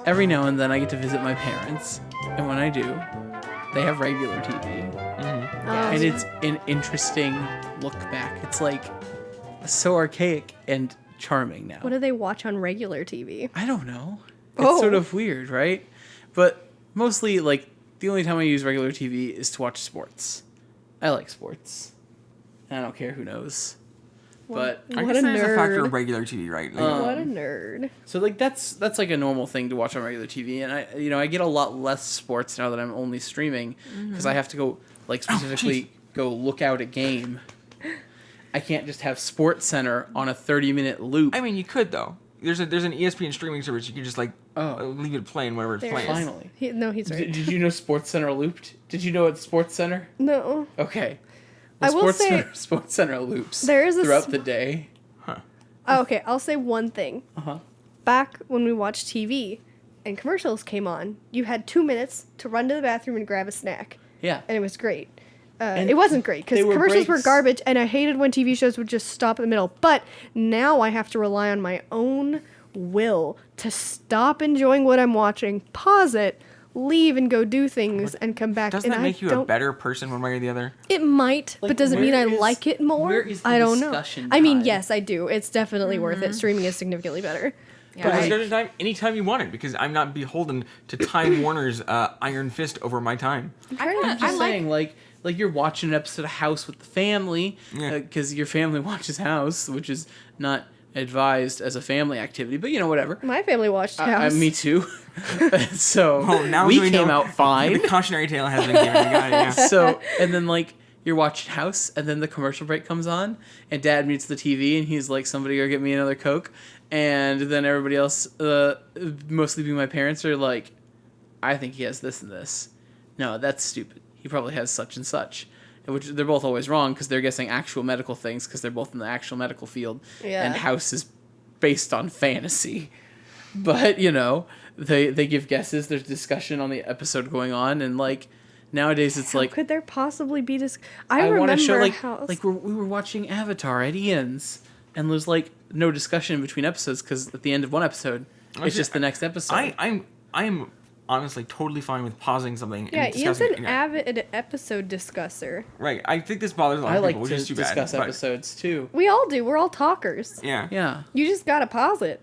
every now and then I get to visit my parents, and when I do, they have regular TV. And it's an interesting look back. It's like so archaic and charming now. What do they watch on regular TV? I don't know. It's sort of weird, right? But mostly, like, the only time I use regular TV is to watch sports. I like sports. I don't care who knows. But I guess there's a factor of regular TV, right? Like, What a nerd. so like that's like a normal thing to watch on regular TV, and I get a lot less sports now that I'm only streaming because I have to go like specifically go look out a game. I can't just have Sports Center on a 30-minute loop. I mean, you could though. There's an ESPN streaming service. You can just like leave it playing whenever it's playing. Finally. He's right. Did you know Sports Center looped? Did you know it's Sports Center? No. Okay. I will say Sports Center loops there is throughout the day. Oh, okay, I'll say one thing. Back when we watched TV and commercials came on, you had 2 minutes to run to the bathroom and grab a snack. Yeah. And it was great. It wasn't great because commercials were garbage, and I hated when TV shows would just stop in the middle. But now I have to rely on my own will to stop enjoying what I'm watching, pause it, leave and go do things, and come back. Doesn't that make you a better person one way or the other? It might, but doesn't mean I like it more. Where is the I don't know. discussion I mean, time? yes, I do. It's definitely worth it. Streaming is significantly better. But discussion time anytime you want it because I'm not beholden to Time Warner's iron fist over my time. I'm just saying, like you're watching an episode of House with the family because your family watches House, which is not advised as a family activity, but whatever. My family watched House. Me too. So now we came out fine. The cautionary tale has been given. I got it, yeah. So and then like you're watching House, and then the commercial break comes on, and Dad mutes the TV, and he's like, "Somebody go get me another Coke." And then everybody else, mostly being my parents, are like, "I think he has this and this." No, that's stupid. He probably has such and such. Which they're both always wrong because they're guessing actual medical things because they're both in the actual medical field. Yeah. And House is based on fantasy. But, they give guesses. There's discussion on the episode going on. And, like, nowadays it's How like... could there possibly be I want remember to show, House. like we were watching Avatar at Ian's. And there's, like, no discussion in between episodes because at the end of one episode, it's just the next episode. I'm honestly totally fine with pausing something. Yeah, and Ian's discussing an avid episode discusser. Right. I think this bothers a lot I of like people, which to is too bad. discuss but- episodes, too. We all do. We're all talkers. Yeah. Yeah. You just gotta pause it.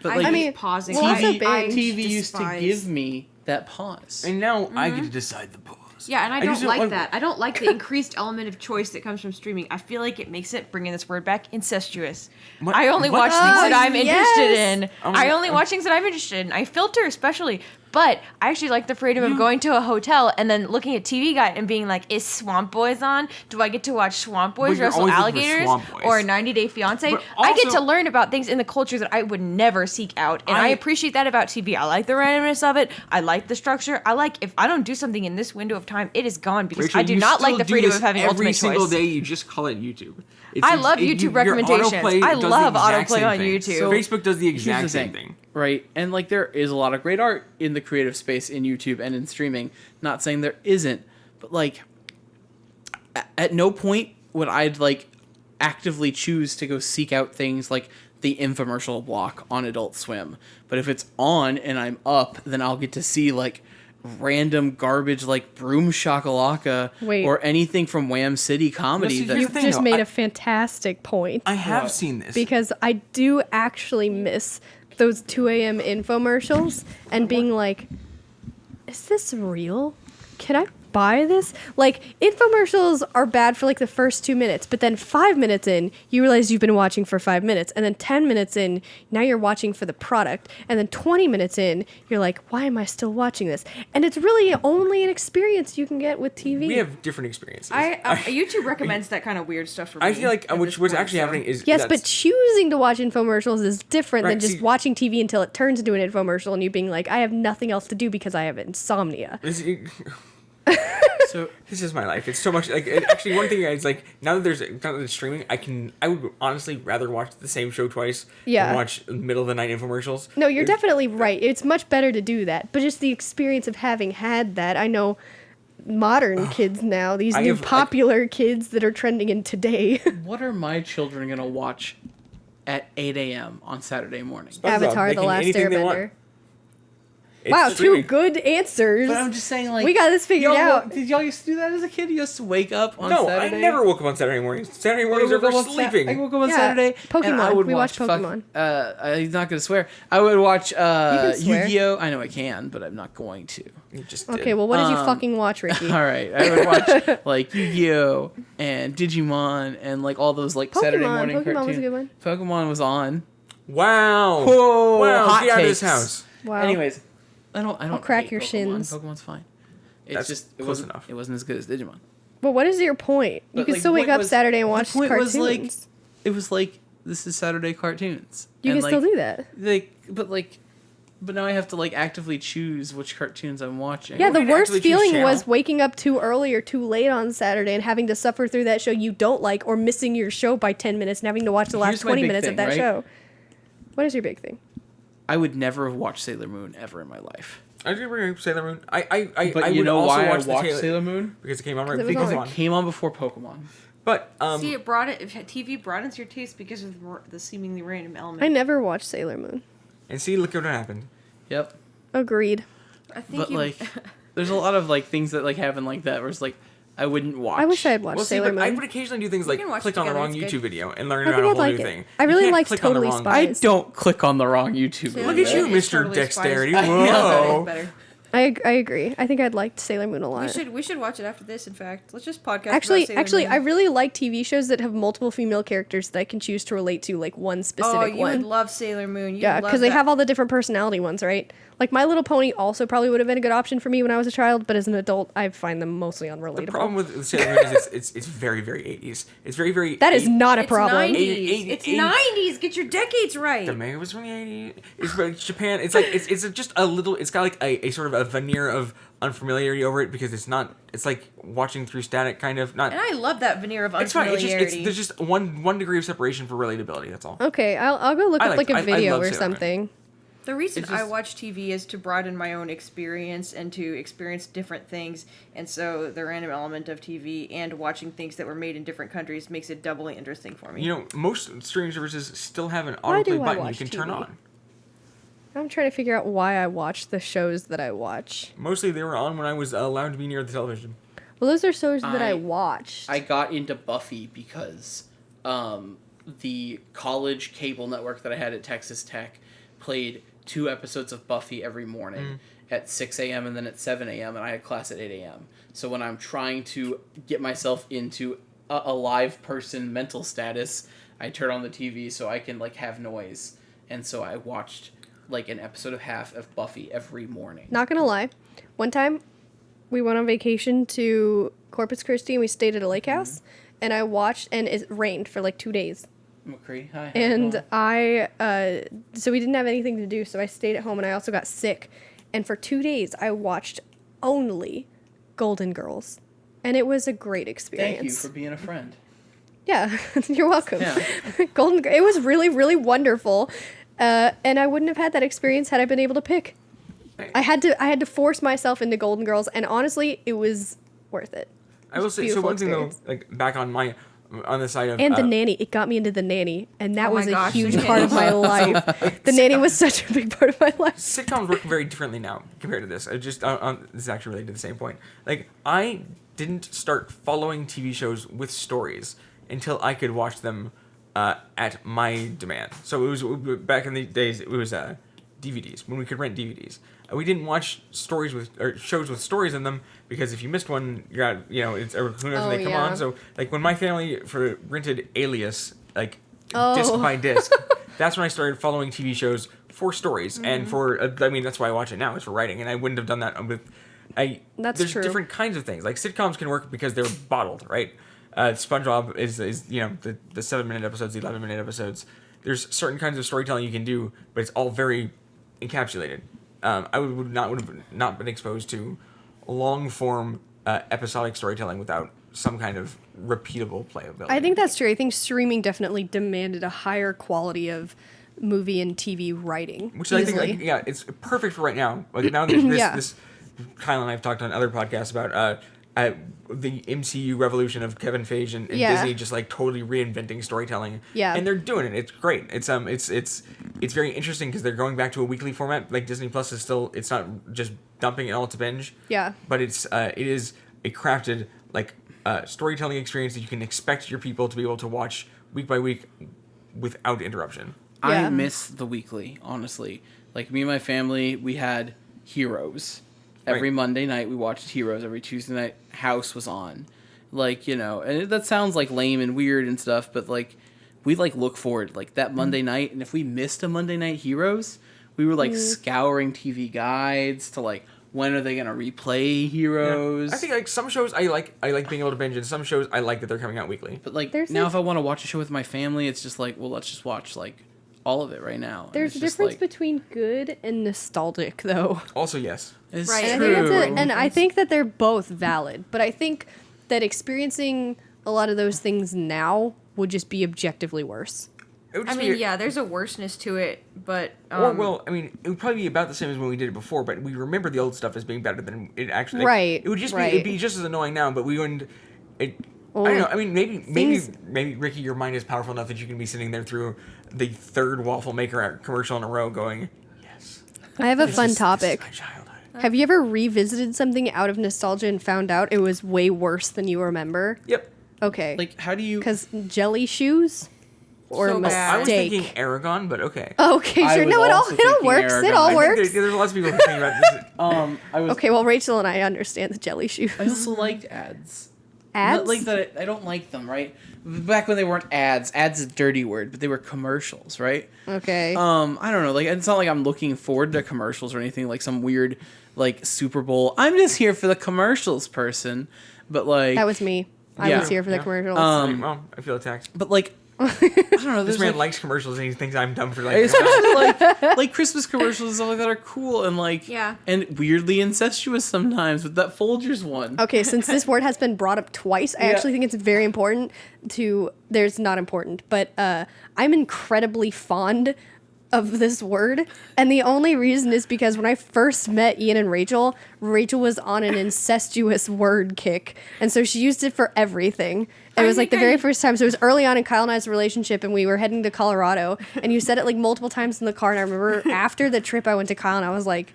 But, I like, mean, pausing. well, that's a TV, big- TV used to give me that pause. And now I get to decide the pause. Yeah, and I just don't like that. I don't like the increased element of choice that comes from streaming. I feel like it makes it, bringing this word back, incestuous. What? I only What? watch things that I'm yes! interested in. Oh, I only watch things that I'm interested in. I filter especially. But I actually like the freedom of going to a hotel and then looking at TV Guide and being like, is Swamp Boys on? Do I get to watch Swamp Boys you're wrestle always looking for alligators? Swamp Boys. Or 90 Day Fiancé? But I get also- to learn about things in the culture that I would never seek out. And I appreciate that about TV. I like the randomness of it. I like the structure. I like if I don't do something in this window of time, it is gone because Rachel, I do you not like still the do freedom this of having every ultimate single choice. day. You just call it YouTube. I love YouTube recommendations. I love autoplay on YouTube. So Facebook does the Here's exact the same thing, thing. right? And like there is a lot of great art in the creative space in YouTube and in streaming. Not saying there isn't, but like at no point would I like actively choose to go seek out things like the infomercial block on Adult Swim. But if it's on and I'm up, then I'll get to see like random garbage like Broom Shakalaka or anything from Wham City Comedy. No, see, You've just made a fantastic point. I have seen this. Because I do actually miss those 2 a.m. infomercials and being like, is this real? Can I buy this? Like, infomercials are bad for like the first 2 minutes, but then 5 minutes in, you realize you've been watching for 5 minutes. And then 10 minutes in, now you're watching for the product. And then 20 minutes in, you're like, why am I still watching this? And it's really only an experience you can get with TV. We have different experiences. YouTube recommends that kind of weird stuff for me. I feel like what's actually happening is Yes, but choosing to watch infomercials is different than Right, just see- watching TV until it turns into an infomercial and you being like, I have nothing else to do because I have insomnia. So this is my life. It's so much like actually one thing is like now that there's streaming, I would honestly rather watch the same show twice than watch middle of the night infomercials. No, you're definitely right. It's much better to do that. But just the experience of having had that, I know modern kids now, these new popular kids that are trending in today. what are my children going to watch at 8 a.m. on Saturday morning? Avatar: The Last Airbender. It's Wow, streaming. 2 good answers. But I'm just saying, like, We got this figured out. Did y'all used to do that as a kid? You used to wake up on No, Saturday? I never woke up on Saturday mornings. Saturday mornings are for sleeping. I woke up on Yeah, Saturday. Pokemon. And I would We watch watched Pokemon. I'm not gonna swear. I would watch can swear. Yu-Gi-Oh. I know I can, but I'm not going to. You just did. Okay, well, what did you fucking watch, Ricky? All right, I would watch like Yu-Gi-Oh and Digimon and like all those like Saturday morning Pokemon cartoons. was a good one. Pokemon was on. Wow. Whoa, wow. hot Get out of takes. this house. Wow. Anyways, I don't crack hate your Pokemon. shins. Pokemon's fine. It's That's just it close wasn't enough. It wasn't as good as Digimon. But what is your point? You But, can like, still the wake point up was- Saturday and watch the point cartoons. was like it was like this is Saturday cartoons. you And, can still like, do that. But now I have to like actively choose which cartoons I'm watching. Yeah, the can worst actually choose feeling was channel. waking up too early or too late on Saturday and having to suffer through that show you don't like or missing your show by 10 minutes and having to watch the last Here's my 20 big minutes thing, of that right? show. What is your big thing? I would never have watched Sailor Moon ever in my life. I did bring up Sailor Moon. I But you would know also why I watch the watched Taylor- Sailor Moon? because it came on right Because it before was Because on. it came on before Pokemon. But See, it brought it. If TV broadens your taste because of the seemingly random element. I never watched Sailor Moon. and see, look what happened. Yep. Agreed. I think But like, there's a lot of like things that like happen like that where it's like I wouldn't watch. I wish I had watched Well, see, Sailor but I Moon. would occasionally do things like can watch click it on the together, wrong it's YouTube good. video and learn I about think a I'd whole like new it. thing. I You really can't liked click on the Totally wrong- Spies. I don't click on the wrong YouTube. Look video. at you, It's Mr. totally Dexterity. Spies. Whoa. Better. I agree. I think I'd liked Sailor Moon a lot. We should watch it after this. In fact, let's just podcast. Actually, about Sailor actually, Moon. I really like TV shows that have multiple female characters that I can choose to relate to, like one specific Oh, you one. would love Sailor Moon. You'd Yeah, love because they that. have all the different personality ones, right? Like My Little Pony also probably would have been a good option for me when I was a child, but as an adult, I find them mostly unrelatable. The problem with Sailor Moon is it's very, very 80s. It's very, very... That is not a It's problem. 90s. It's 90s. Get your decades right. The manga was from the 80s. It's like Japan. It's like it's just a little. It's got like a sort of a veneer of unfamiliarity over it because it's not. It's like watching through static, kind of. Not. And I love that veneer of It's fine. unfamiliarity. There's just one degree of separation for relatability. That's all. Okay, I'll go look I up like- like I a video love or Sailor Moon. something. The reason It's I just- watch TV is to broaden my own experience and to experience different things. And so the random element of TV and watching things that were made in different countries makes it doubly interesting for me. You know, most streaming services still have an Why do autoplay I button you watch can turn TV? on. I'm trying to figure out why I watch the shows that I watch. Mostly they were on when I was allowed to be near the television. Well, those are shows that I I- watched. I got into Buffy because the college cable network that I had at Texas Tech played 2 episodes of Buffy every morning at 6 a.m. and then at 7 a.m. and I had class at 8 a.m. So when I'm trying to get myself into a live person mental status, I turn on the TV so I can like have noise. And so I watched like an episode of half of Buffy every morning. Not gonna lie, one time we went on vacation to Corpus Christi and we stayed at a lake house, and I watched, and it rained for like 2 days. McCree, hi. And so we didn't have anything to do, so I stayed at home and I also got sick. And for 2 days, I watched only Golden Girls. And it was a great experience. Thank you for being a friend. Yeah, you're welcome. Yeah. It was really, really wonderful. And I wouldn't have had that experience had I been able to pick. I had to force myself into Golden Girls, and honestly, it was worth it. I will say, so Beautiful one thing though, experience. like back on the side of And The Nanny, it got me into The Nanny, and that Oh my was a gosh, huge The part of my life. The Nanny was such a big part of my life. sitcoms work very differently now compared to this. I just this is actually related to the same point. Like I didn't start following TV shows with stories until I could watch them at my demand. So it was back in the days. It was DVDs when we could rent DVDs. We didn't watch shows with stories in them because if you missed one, you got it's or who knows when they come yeah. on. So like when my family rented Alias like Oh. disc by disc, that's when I started following TV shows for stories and for I mean that's why I watch it now is for writing, and I wouldn't have done that with. That's There's true. different kinds of things. Like sitcoms can work because they're bottled, right? SpongeBob is the 7-minute episodes, the 11-minute episodes. There's certain kinds of storytelling you can do, but it's all very encapsulated. I would not been exposed to long form episodic storytelling without some kind of repeatable playability. I think that's true. I think streaming definitely demanded a higher quality of movie and TV writing. Which I easily. think, it's perfect for right now. Like now, there's Yeah. this Kyle and I have talked on other podcasts about the MCU revolution of Kevin Feige and Yeah. Disney just like totally reinventing storytelling. Yeah. and they're doing it. It's great. It's it's very interesting because they're going back to a weekly format. Like Disney Plus is still, it's not just dumping it all to binge. Yeah. But it is a crafted like storytelling experience that you can expect your people to be able to watch week by week without interruption. Yeah. I miss the weekly, honestly. Like me and my family, we had Heroes. Every Right. Monday night we watched Heroes. Every Tuesday night House was on. Like, you know, and that sounds like lame and weird and stuff, but like we like look forward like that Monday night, and if we missed a Monday night Heroes, we were like scouring TV guides to like when are they gonna replay Heroes. I think like some shows I like being able to binge, and some shows I like that they're coming out weekly. But like There's now, a- if I want to watch a show with my family, it's just like, well, let's just watch like all of it right now. And There's it's a just, difference like, between good and nostalgic, though. Also, yes. It's Right. And true. I think and I think that they're both valid, but I think that experiencing a lot of those things now would just be objectively worse. It would I just mean, be, yeah, there's a worseness to it, but Or well, I mean, it would probably be about the same as when we did it before, but we remember the old stuff as being better than it actually. Right, It would just be right. it'd be just as annoying now, but we wouldn't. I Well, don't know. I mean, maybe things- Ricky, your mind is powerful enough that you can be sitting there through the third waffle maker commercial in a row, going, "Yes, I have a this fun is topic. my childhood." Have you ever revisited something out of nostalgia and found out it was way worse than you remember? Yep. Okay. Like, how do you? Because jelly shoes or So a bad. I was mistake. thinking Aragon, but okay. Okay, I sure. was No, it all also it all thinking works. It Aragon. all I I works. think there's lots of people thinking about this. I was. Okay, well, Rachel and I understand the jelly shoes. I also liked ads. Ads? Not like that. I don't like them. Right. Back when they weren't ads. Ads is a dirty word, but they were commercials, right? Okay. I don't know. Like, it's not like I'm looking forward to commercials or anything. Like some weird, like Super Bowl. I'm just here for the commercials, person. But like that was me. I yeah. was here for the Yeah. commercials. Well, I feel attacked. But like, I don't know. This There's man like, likes commercials and he thinks I'm dumb for like. especially like Christmas commercials and stuff like that are cool and like Yeah. and weirdly incestuous sometimes with that Folgers one. Okay, since this word has been brought up twice, I Yeah. actually think it's very important to. There's not important, but I'm incredibly fond of this word, and the only reason is because when I first met Ian and Rachel was on an incestuous word kick, and so she used it for everything. And it was like the very first time. So it was early on in Kyle and I's relationship, and we were heading to Colorado, and you said it like multiple times in the car. And I remember after the trip, I went to Kyle, and I was like,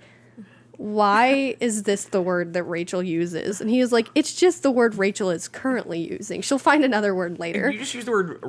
why is this the word that Rachel uses? And he was like, it's just the word Rachel is currently using. She'll find another word later. You just use the word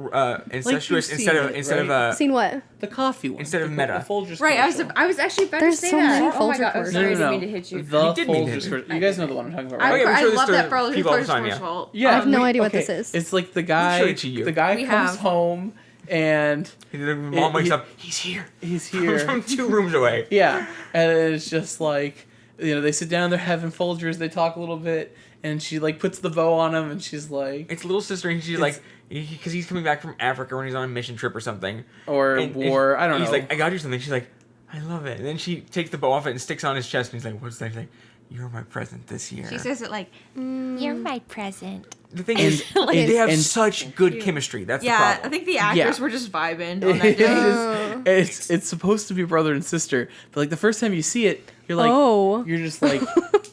incestuous you've instead seen of it, instead right? of Seen what? The coffee one Instead of the, Meta. The Folgers right, commercial. I was actually about There's to say so that. many Oh my Folger god, I'm commercials. sorry, I No. didn't mean to hit you. The You did mean to hit Folgers me. commercial. You guys know the one I'm talking about, I, right? yeah, we I show this love to that for people all the first time, yeah. commercial. Yeah, I have no idea what this is. It's like the guy. showed it to you. The guy We comes have. home and The mom wakes he- up. He's here. he's here. From 2 rooms away. Yeah, and it's just like, you know, they sit down, they're having Folgers, they talk a little bit, and she like puts the bow on him, and she's like, It's little sister, and she's like, because he's coming back from Africa when he's on a mission trip or something. or And war, I don't know. He's like, I got you something. She's like, I love it. And then she takes the bow off it and sticks it on his chest, and he's like, what's that? She's like, you're my present this year. She says it like, "You're my present." The thing is, Like- they have and- such good chemistry. That's the Yeah, problem. I think the actors Yeah. were just vibing on that It day. is- it's supposed to be brother and sister, but like the first time you see it, you're like, Oh. you're just like,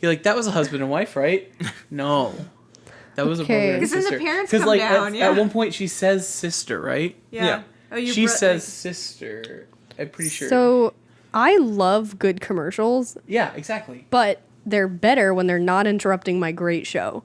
you're like, that was a husband and wife, right? No, that was a Okay. brother and 'Cause then the sister. parents 'Cause, come like down, yeah. at one point she says sister, right? Yeah. Oh, you She bro- says sister. I'm pretty sure. So I love good commercials, yeah, exactly. but they're better when they're not interrupting my great show.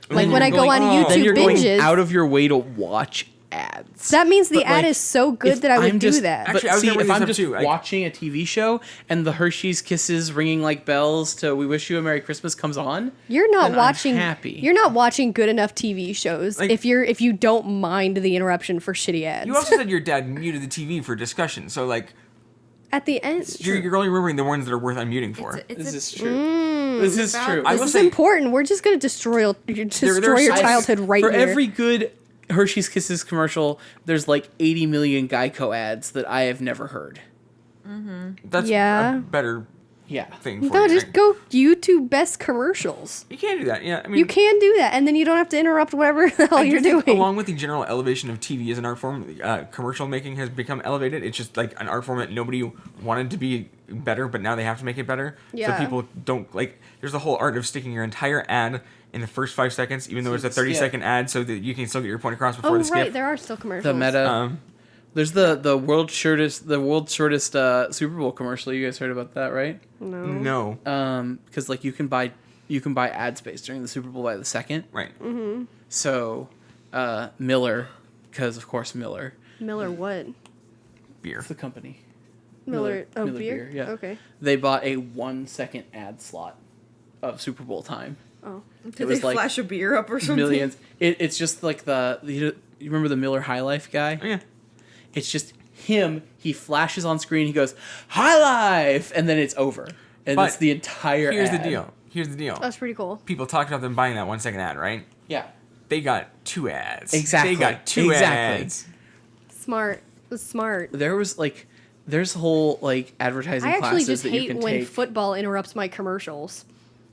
And Like then when you're I go going, on "Oh." Then YouTube you're going binges, out of your way to watch ads. that means the But, ad like, is so good if that I would I'm do just- that. Actually, I But was see, gonna bring if this I'm up just too, like- watching a TV show and the Hershey's Kisses ringing like bells to "We Wish You a Merry Christmas" comes on, You're not then I'm watching. happy. You're not watching good enough TV shows Like- if you don't mind the interruption for shitty ads. You also said your dad muted the TV for discussion, so like At the end, you're only remembering the ones that are worth unmuting for. this is true. This is about- true. I this will is say- important. We're just gonna destroy your I- childhood right For here. every good Hershey's Kisses commercial, there's like 80 million Geico ads that I have never heard. That's Yeah. a better Yeah. thing for No, you. just go YouTube best commercials. You can do that. Yeah, I mean, You can do that, and then you don't have to interrupt whatever the hell I do you're think doing. Along with the general elevation of TV as an art form, commercial making has become elevated. It's just like an art form that nobody wanted to be better, but now they have to make it better. Yeah. So people don't like. There's the whole art of sticking your entire ad in the first 5 seconds, even though it's a So you 30-second ad, so that you can still get your point across before Oh the skip. right, there are still commercials. The meta. There's the world's shortest Super Bowl commercial. You guys heard about that, right? No. No. Because like you can buy ad space during the Super Bowl by the second. Right. So, Miller, because of course Miller. Miller what? Beer. It's the company. Miller Miller beer? yeah. Okay. They bought a 1 second ad slot of Super Bowl time. Oh. Did they flash a beer up or something? Millions. It's just like you remember the Miller High Life guy? Oh, yeah. It's just him. He flashes on screen. He goes, High Life! And then it's over. And But it's the entire Here's ad. the deal. That's pretty cool. People talked about them buying that 1 second ad, right? Yeah. They got 2 ads. Exactly. They got 2 Exactly. ads. Smart. It was smart. There's whole like advertising I actually classes just that you hate can when take. football interrupts my commercials.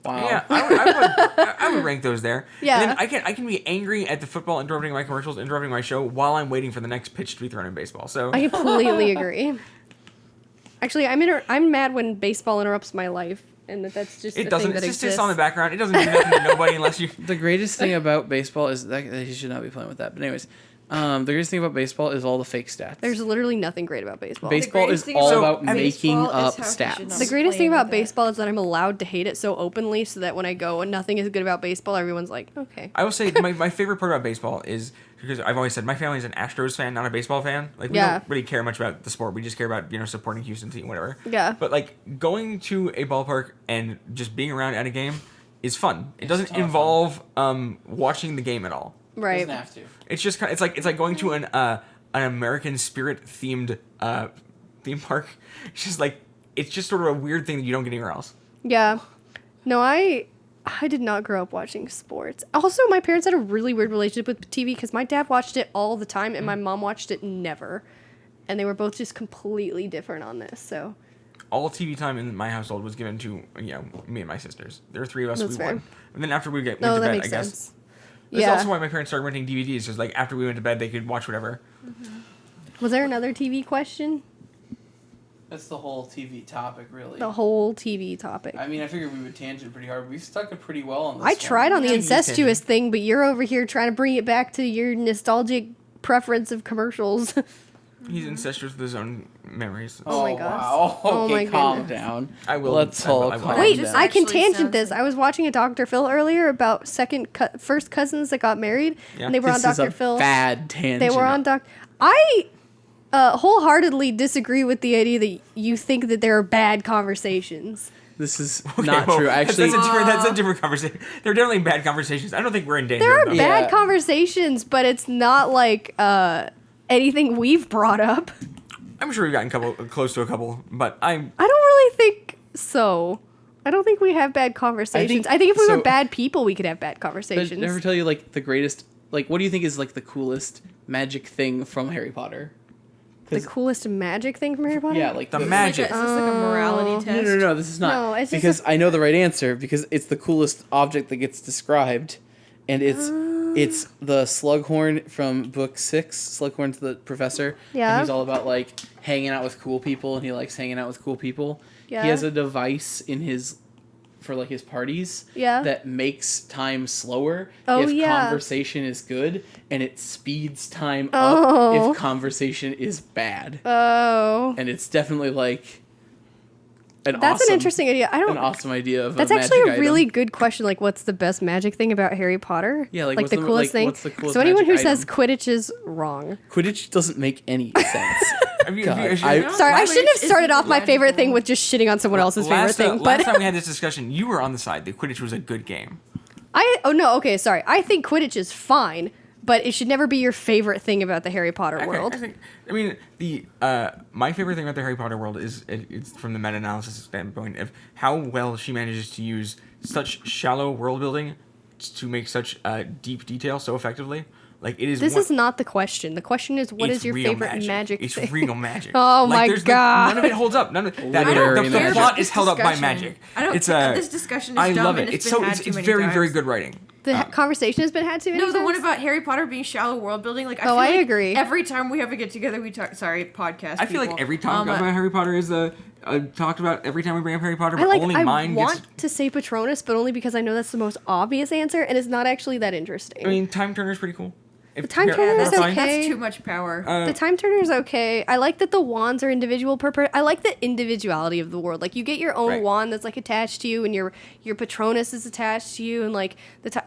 Wow. Yeah, I would rank those there. Yeah. And then I can be angry at the football interrupting my commercials, interrupting my show while I'm waiting for the next pitch to be thrown in baseball. So I completely agree. Actually, I'm mad when baseball interrupts my life, and that's just it a doesn't. thing that It's just exists. on the background. It doesn't do nothing to nobody unless you. The greatest thing about baseball is that you should not be playing with that. But anyways, the greatest thing about baseball is all the fake stats. There's literally nothing great about baseball. Baseball is greatest thing all about about making baseball up is how he should stats. not The be greatest thing playing about with it. baseball is that I'm allowed to hate it so openly, so that when I go and nothing is good about baseball, everyone's like, okay. I will say my favorite part about baseball is because I've always said my family's an Astros fan, not a baseball fan. Like we Yeah. don't really care much about the sport. We just care about supporting Houston team, whatever. Yeah. But like going to a ballpark and just being around at a game is fun. It doesn't a ton of involve watching the game at all. Right. Doesn't have to. It's just it's like going to an American Spirit themed theme park. It's just like it's just sort of a weird thing that you don't get anywhere else. Yeah. No, I did not grow up watching sports. Also, my parents had a really weird relationship with TV because my dad watched it all the time and my mom watched it never. And they were both just completely different on this. So, All TV time in my household was given to me and my sisters. There were 3 of us. That's we fair. won. And then after we went no, to that bed, makes I guess. sense. That's Yeah. also why my parents started renting DVDs. Because like after we went to bed, they could watch whatever. Was there another TV question? That's the whole TV topic, really. The whole TV topic. I mean, I figured we would tangent pretty hard. We've stuck it pretty well on this I one. tried on the Yeah. incestuous thing, but you're over here trying to bring it back to your nostalgic preference of commercials. He's incestuous with his own memories. Oh my gosh. Wow. Oh Okay, my calm goodness. down. I will- Let's I will- all I will. calm Wait, down. I can Actually tangent sounds this. like- I was watching a Dr. Phil earlier about first cousins that got married, Yeah. and they were This on is Dr. a Phil. bad tangent. They were on Doc. I wholeheartedly disagree with the idea that you think that there are bad conversations. This is Okay, not well, true. Actually, that's a different conversation. There are definitely bad conversations. I don't think we're in danger. There are of them. bad Yeah. conversations, but it's not like anything we've brought up. I'm sure we've gotten close to a couple, but I don't really think so. I don't think we have bad conversations. I think if we so- were bad people, we could have bad Did conversations. I ever tell you like the greatest? Like, what do you think is like the coolest magic thing from Harry Potter? The coolest magic thing from Harry Potter? Yeah, like The the magic. Is this like a morality No, test? no, this is not. No, it's just because I know the right answer because it's the coolest object that gets described, and it's the Slughorn from book 6. Slughorn's the professor. Yeah. And he's all about like hanging out with cool people, and he likes hanging out with cool people. Yeah. He has a device in his for like his parties. Yeah. That makes time slower Oh, if yeah. conversation is good, and it speeds time Oh. up if conversation is bad. Oh. And it's definitely like That's awesome, an interesting idea. I an don't. awesome idea of That's a actually magic a really item. good question. Like, what's the best magic thing about Harry Potter? Yeah, like, the what's the- coolest like, thing. what's the coolest So anyone who magic says item? Quidditch is wrong. Quidditch doesn't make any sense. Have you, God, have you, I- have you- Sorry, I Quidditch shouldn't have is started off my favorite magical. thing with just shitting on someone else's favorite last, thing. last But time we had this discussion, you were on the side that Quidditch was a good game. okay, sorry. I think Quidditch is fine, but it should never be your favorite thing about the Harry Potter Okay, world. I mean, the my favorite thing about the Harry Potter world is it's from the meta-analysis standpoint of how well she manages to use such shallow world building to make such deep detail so effectively. Like it is. This one- is not the question. The question is, what it's is your real favorite magic It's thing? real magic. Oh my there's, God. none of it holds up. None of Literary the magic. plot is held up by Discussion. magic. I don't. It's this discussion is I dumb love and it. it's It's been so had it's too many very very times. good writing. The conversation has been had too many No, the one times? about Harry Potter being shallow world building. Like, I Oh, feel I like agree. Every time we have a get together, we talk. Sorry, podcast. I feel like people. every talk about Harry Potter is talked about every time we bring up Harry Potter, but only I mine want gets. to say Patronus, but only because I know that's the most obvious answer, and it's not actually that interesting. I mean, Time Turner's pretty cool. If Time Harry- Turner is that's fine. okay. That's too much power. The time turner is okay. I like that the wands are individual I like the individuality of the world. Like you get your own Right. wand that's like attached to you, and your Patronus is attached to you, and like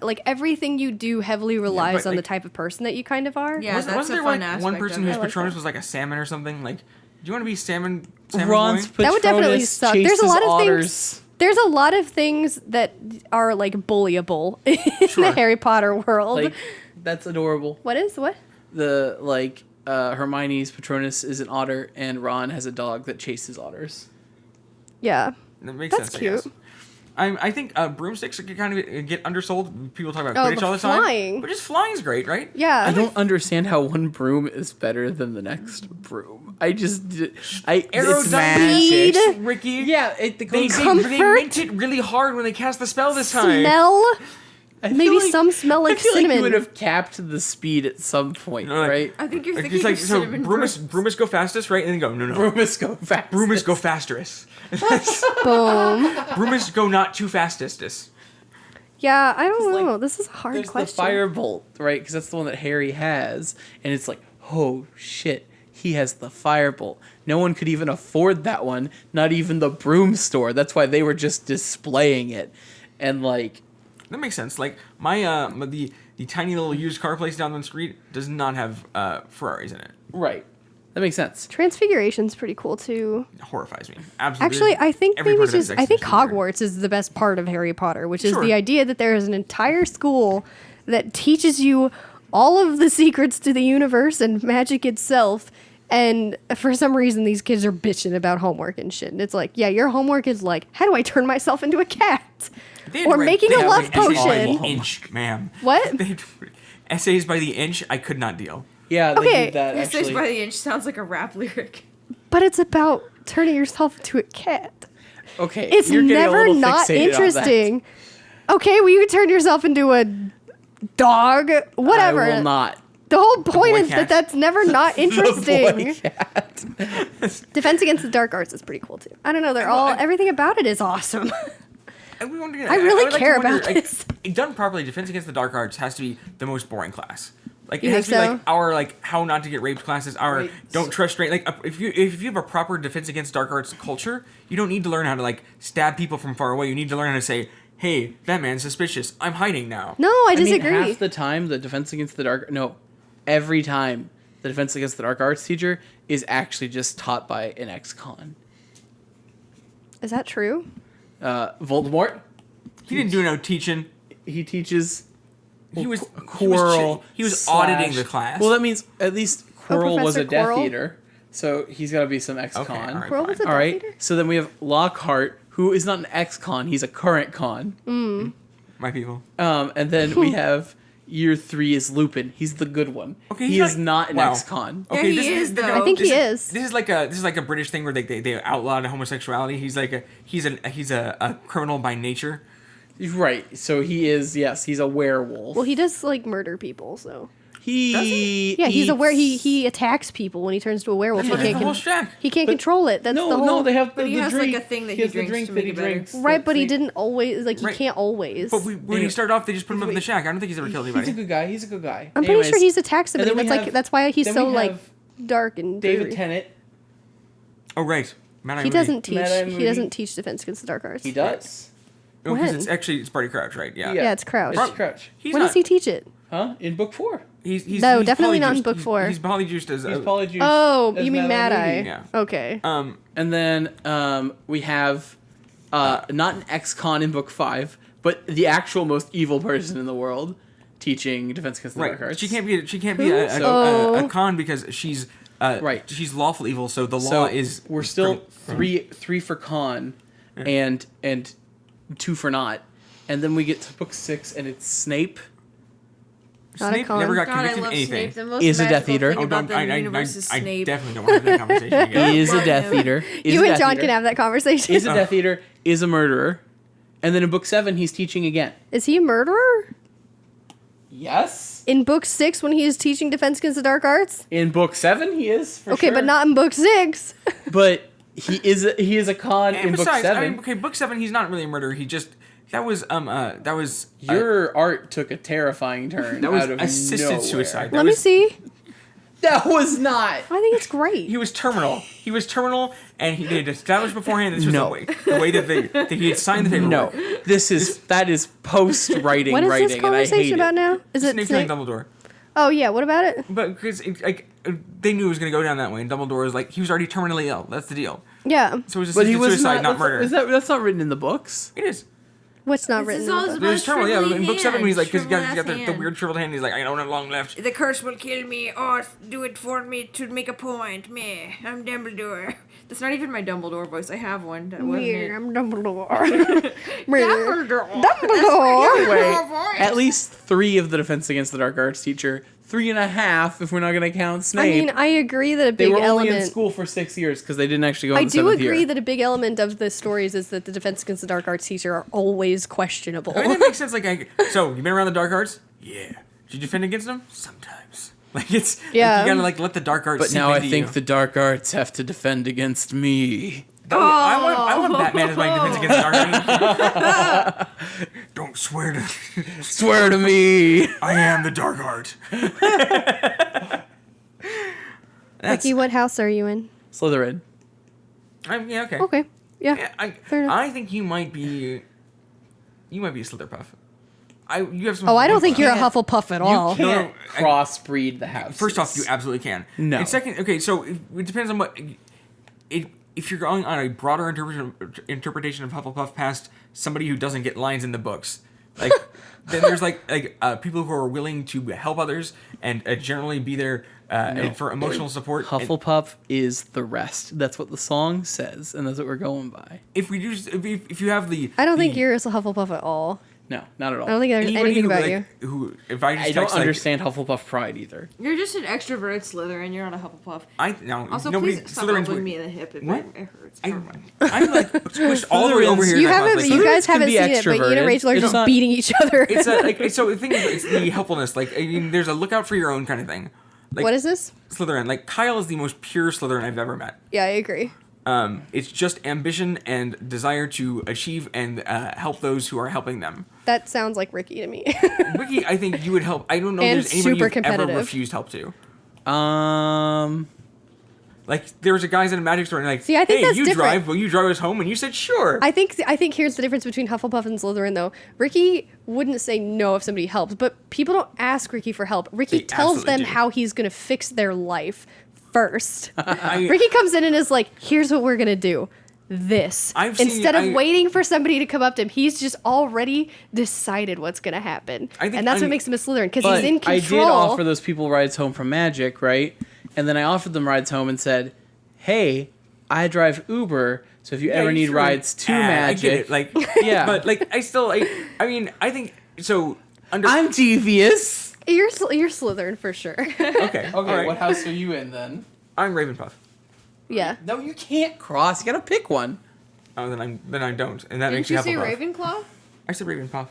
like everything you do heavily relies but, on the like- type of person that you kind of are. Yeah, Wasn't that's there a fun like one aspect person of whose it. like Patronus that. was like a salmon or something? Like, do you want to be salmon Ron's boy? That would definitely Patronus suck. There's a chases lot of otters. things. There's a lot of things that are like bullyable in Sure. the Harry Potter world. Like, that's adorable. What? The Hermione's Patronus is an otter, and Ron has a dog that chases otters. Yeah. That makes That's sense. cute. I guess. I think broomsticks can kind of get undersold. People talk about Oh, Quidditch the all the time, flying. but just flying's great, right? Yeah. I don't understand how one broom is better than the next broom. It's magic. Aerodynamics, Ricky. Yeah, it They, goes. they, Comfort. they meant it really hard when they cast the spell this time. Smell. I feel Maybe like- some smell like I feel cinnamon. like you would have capped the speed at some point, No, like- right? I think you're Like, thinking it's like of so cinnamon broomists go fastest, right? And then go no. Broomists go fast. Broomists go fasterest. Boom. Broomists go not too fastest. Yeah, I don't like, know. This is a hard There's question. the firebolt, right? Because that's the one that Harry has, and it's like, oh shit, he has the firebolt. No one could even afford that one, not even the broom store. That's why they were just displaying it, and like, That makes sense. Like the tiny little used car place down the street does not have Ferraris in it. right, that makes sense. Transfiguration's pretty cool too. It horrifies me. Absolutely. Actually, I think Every maybe part of just this I think exists in there. Hogwarts is the best part of Harry Potter, which is Sure. the idea that there is an entire school that teaches you all of the secrets to the universe and magic itself. And for some reason, these kids are bitching about homework and shit. And it's like, yeah, your homework is like, how do I turn myself into a cat? They had to Or write- making they a had to love write essays by potion. the inch, ma'am. What? They had to write essays by the inch. I could not deal. Yeah, they Okay. did that Essays actually. by the inch sounds like a rap lyric. But it's about turning yourself into a cat. Okay, It's you're getting a never little not fixated on that. interesting. Okay, well, you can turn yourself into a dog, whatever. I will not. The whole point boy is cat. that's never not interesting. The boy cat. Defense Against the Dark Arts is pretty cool too. I don't know, everything about it is awesome. I really really care about this. Done properly, Defense Against the Dark Arts has to be the most boring class. Like it You has to think be so? like our like how not to get raped classes. Our Right, don't so- trust straight. Like if you have a proper Defense Against Dark Arts culture, you don't need to learn how to like stab people from far away. You need to learn how to say, "Hey, that man's suspicious. I'm hiding now." No, I I mean, disagree. half the time, the Defense Against the Dark... No, every time the Defense Against the Dark Arts teacher is actually just taught by an ex-con. Is that true? Voldemort, He didn't do no teaching. he teaches... He was Quirrell. He was slash- auditing the class. Well, that means at least Quirrell was Professor a Death Quirrell? Eater, so he's got to be some ex-con. Okay, all right. Quirrell was a fine. All Death right. Eater? So then we have Lockhart, who is not an ex-con; he's a current con. My people. And then we have Year 3 is Lupin. He's the good one. Okay, he he's is not- not an wow. ex-con. Yeah, he is, though. I think he this is. This is like a British thing where they outlawed homosexuality. He's like he's a criminal by nature. Right. So he is. Yes, he's a werewolf. Well, he does like murder people, so he. yeah, he's a eats- he attacks people when he turns to a werewolf. That's He the can't whole shack. he can't control it. That's No, the whole no, they have But he the has, like, drink. a thing that he he has the drinks drink to that make he it better. drinks. right, but he That's didn't always like he Right. can't always. But when he Anyway. started off, they just put him up in the shack. I don't think he's ever killed He's anybody. a good guy. He's a good guy. I'm pretty sure he's attacked and then somebody. we That's like have- that's why he's then so we like have dark and David dreary. Tennant. Oh right, Mad Eye He Moody. doesn't teach. Mad-Eye He Moody. doesn't teach Defense Against the Dark Arts. He does. Oh, 'cause When? it's actually it's Barty Crouch, right? Yeah. Yeah, it's Crouch. It's Crouch. He's When not, does he teach it? Huh? In book 4. He's No, definitely not in polyjuiced. book 4. He's polyjuiced as He's a. polyjuiced. Oh, as you mean Mad Eye? Moody. Yeah. Okay. And then we have not an ex-con in book 5, but the actual most evil person in the world teaching Defense Against the Dark Right. Arts. She can't be Who? a con because she's Right. She's lawful evil, so the So law is. we're still three for con, and 2 for not, and then we get to book 6 and it's Snape. Not a Snape con. never got God, I convicted of love anything. Snape. The most Is a Death magical Eater. thing Oh, about don't, the universe is I Snape. definitely don't want to have that conversation again. Is a Love Death him. Eater. Is You a and Death John Eater, can have that conversation. Is a Death Eater. Is a murderer, and then in book 7 he's teaching again. Is he a murderer? Yes. In book 6 when he is teaching Defense Against the Dark Arts? In book 7 he is. For Okay, sure. but not in book 6. But he is a con And in book besides, 7. I mean, okay, book 7, he's not really a murderer. He just That was Your art took a terrifying turn. that was out of assisted nowhere. suicide. Let me see. That was not. I think it's great. He was terminal. And he had established beforehand this was No. the way that he had signed the paperwork. No, that is post writing What is writing, this and I hate conversation about it. now? Is it Snape killing Dumbledore. Oh yeah, what about it? But because they knew it was going to go down that way, and Dumbledore was like, he was already terminally ill. That's the deal. Yeah. So it was But he assisted was suicide, not that's- murder. That's not written in the books. It is. What's not This written is in all the book? about There's terminal, yeah. shriveled In book 7, hand, he's like, because he's got shriveled the hand. weird shriveled hand. He's like, I don't have long left. The curse will kill me, or do it for me to make a point. Me, I'm Dumbledore. That's not even my Dumbledore voice. I have one. That wasn't Yeah, it. I'm Dumbledore. Dumbledore. Dumbledore. Wait, at least 3 of the Defense Against the Dark Arts teacher, 3.5 if we're not going to count Snape. I mean, I agree that a they big were only in element. school for 6 years because they didn't actually go. I in the do 7th agree year. that a big element of the stories is that the Defense Against the Dark Arts teacher are always questionable. I mean, that makes sense. So you been around the dark arts? Yeah. Did you defend against them? Sometimes. It's Yeah. you gotta let the dark arts. But seep now I into think you. the Dark Arts have to defend against me. I want Batman as my defense against the dark arts. Don't swear to. Swear to me. I am the dark art. Becky, what house are you in? Slytherin. Yeah. Okay. Okay. Yeah. Yeah, Fair enough. I think you might be. You might be a Slitherpuff. You have some. Oh, I don't think you're a can't- Hufflepuff at all. You No, can't crossbreed the house. First off, you absolutely can. No. And second, okay, so it depends on what. If you're going on a broader interpretation of Hufflepuff past somebody who doesn't get lines in the books, like then there's people who are willing to help others and generally be there and for emotional support. And Hufflepuff is the rest. That's what the song says, and that's what we're going by. if we do, if you have the, I don't think the- you're a Hufflepuff at all. No, not at all. I don't think there's anybody anything who, about like, you. Who, if I just I don't text, understand Hufflepuff pride either. You're just an extroverted Slytherin. You're not a Hufflepuff. Also, Also, nobody. please stop Slytherin's elbowing me in the hip. What? It hurts. I, Never mind. I'm like squished all the way over here. You in my haven't. house, You guys Slytherins can haven't be seen it, but you and extroverted. Rachel are It's just not- beating each other. It's so the thing is, it's the helpfulness. Like, I mean, there's a look out for your own kind of thing. Like, What is this? Slytherin? Like, Kyle is the most pure Slytherin I've ever met. Yeah, I agree. It's just ambition and desire to achieve and help those who are helping them. That sounds like Ricky to me. Ricky, I think you would help. I don't know And if there's anybody super you've ever competitive. refused help to. Like, there was a guy's in a magic store and like, See, I think hey, that's you different. drive, will you drive us home? And you said, sure. I think here's the difference between Hufflepuff and Slytherin, though. Ricky wouldn't say no if somebody helped, but people don't ask Ricky for help. Ricky They tells absolutely them do. how he's gonna fix their life first. I- Ricky comes in and is like, "Here's what we're gonna do." This I've seen- instead of I- waiting for somebody to come up to him, he's just already decided what's gonna happen, I think and that's what I'm- makes him a Slytherin because But he's in I control. did offer those people rides home from Magic, right? And then I offered them rides home and said, "Hey, I drive Uber, so if you ever need sure. rides to I get Magic, it. Like, Yeah. but like, I mean, I think so. I'm devious." You're Slytherin for sure. Okay. Okay, all right. what house are you in then? I'm Ravenpuff. Yeah. No, you can't cross. You gotta pick one. Oh, then I don't, and that Didn't makes you me say Hufflepuff. Ravenclaw? I said Ravenpuff.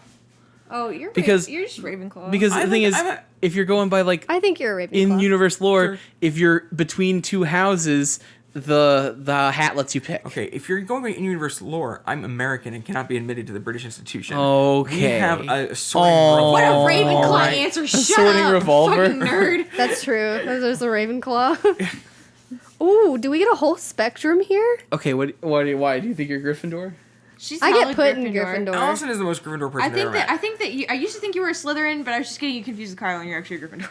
Oh, you're Because- you're just Ravenclaw. Because I'm the thing like- is, I'm a- if you're going by like I think you're a Ravenclaw. in universe lore, Sure. if you're between two houses, the hat lets you pick. Okay, if you're going by in-universe lore, I'm American and cannot be admitted to the British institution. Okay. We have a sorting Oh. what a revolver. Ravenclaw Alright. answer! A Shut sorting up, revolver. fucking nerd. That's true. There's a Ravenclaw. Ooh, do we get a whole spectrum here? Okay, why do you think you're Gryffindor? She's I get solid put in Gryffindor. Allison is the most Gryffindor person I I've think ever met. that I used to think you were a Slytherin, but I was just getting you confused with Kyle, and you're actually a Gryffindor.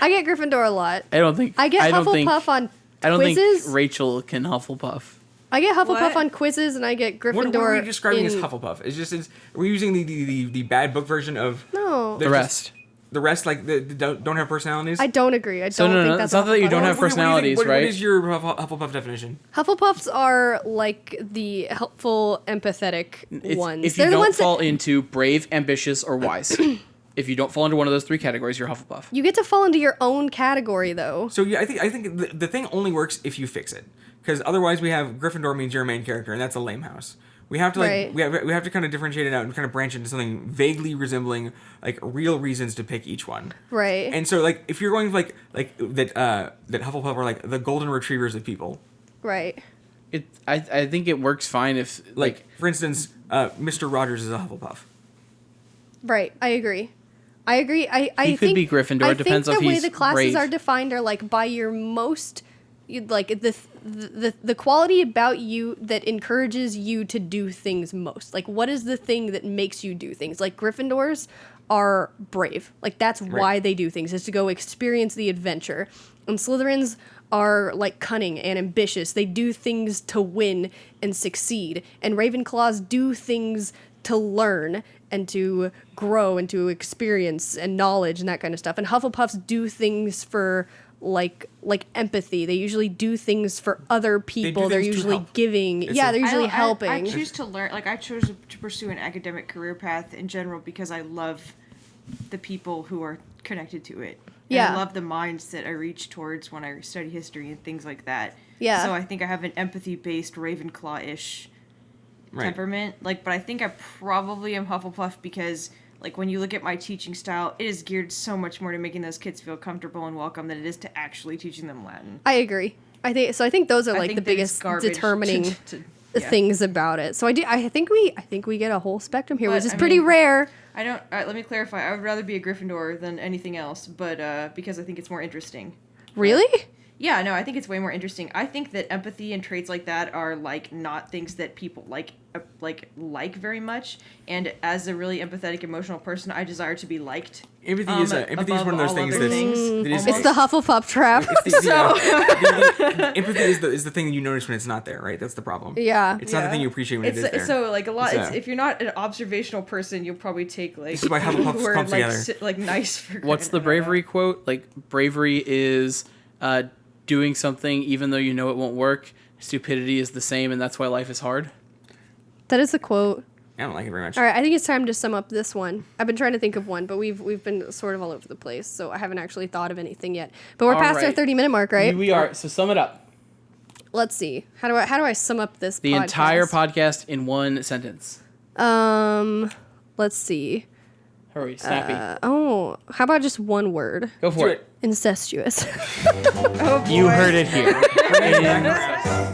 I get Gryffindor a lot. I don't think I get don't think, Hufflepuff on I don't quizzes. think Rachel can Hufflepuff. I get Hufflepuff What? on quizzes, and I get Gryffindor. What are we describing in... as Hufflepuff? We're using the bad book version of No, The rest. The rest, like, the don't have personalities. I don't agree. I don't So no, think no, that's it's not that you Hufflepuff. don't have What do you think- personalities, what right? is your Hufflepuff definition? Hufflepuffs are like the helpful, empathetic It's- ones. If you They're the don't ones fall that into brave, ambitious, or wise, if you don't fall into one of those three categories, you're Hufflepuff. you get to fall into your own category, though. So yeah, I think the thing only works if you fix it, because otherwise we have Gryffindor means you're a main character, and that's a lame house. We have to Right. we have to kind of differentiate it out and kind of branch into something vaguely resembling like real reasons to pick each one. Right. And so like if you're going like that Hufflepuff are like the golden retrievers of people, Right. I think it works fine if Like, for instance, Mr. Rogers is a Hufflepuff. Right. I agree. I He could think, be Gryffindor. I It depends think if the way he's the classes brave. are defined are like by your most, like the quality about you that encourages you to do things most. Like, what is the thing that makes you do things? Like, Gryffindors are brave. Like, that's why they do things, is to go experience the adventure. And Slytherins are like cunning and ambitious. They do things to win and succeed. And Ravenclaws do things to learn and to grow and to experience and knowledge and that kind of stuff. And Hufflepuffs do things for like empathy. They usually do things for other people. They're things to usually help. giving. It's Yeah, a- they're usually I helping. choose to learn. Like, I chose to pursue an academic career path in general because I love the people who are connected to it. And Yeah. I love the minds that I reach towards when I study history and things like that. Yeah. So I think I have an empathy-based Ravenclaw-ish temperament. Like, but I think I probably am Hufflepuff because, like, when you look at my teaching style, it is geared so much more to making those kids feel comfortable and welcome than it is to actually teaching them Latin. I agree. I think those are I like think the that it's biggest garbage determining yeah. things about it. So I think we get a whole spectrum here, But, which is I pretty mean, rare. I don't. Let me clarify. I would rather be a Gryffindor than anything else, but because I think it's more interesting. Really? Yeah, no, I think it's way more interesting. I think that empathy and traits like that are like not things that people like very much. And as a really empathetic, emotional person, I desire to be liked. Empathy is one of above those all things other that is. It's the Hufflepuff trap. Empathy is the thing you notice when it's not there, right? That's the problem. Yeah. It's not the thing you appreciate when it is there. So like a lot. It's, If you're not an observational person, you'll probably take like This is why Hufflepuffs who are, come like, together. like nice for. What's the granted. I don't know. bravery quote? Like, bravery is doing something even though you know it won't work. Stupidity is the same, and that's why life is hard. That is a quote. I don't like it very much. All right, I think it's time to sum up this one. I've been trying to think of one, but we've been sort of all over the place, so I haven't actually thought of anything yet. But we're All past our right. 30-minute mark, right? We are. So sum it up. Let's see. How do I sum up this? The podcast? entire podcast in one sentence. Let's see. Hurry, snappy. How about just one word? Go for Do it. it. Incestuous. You heard it here.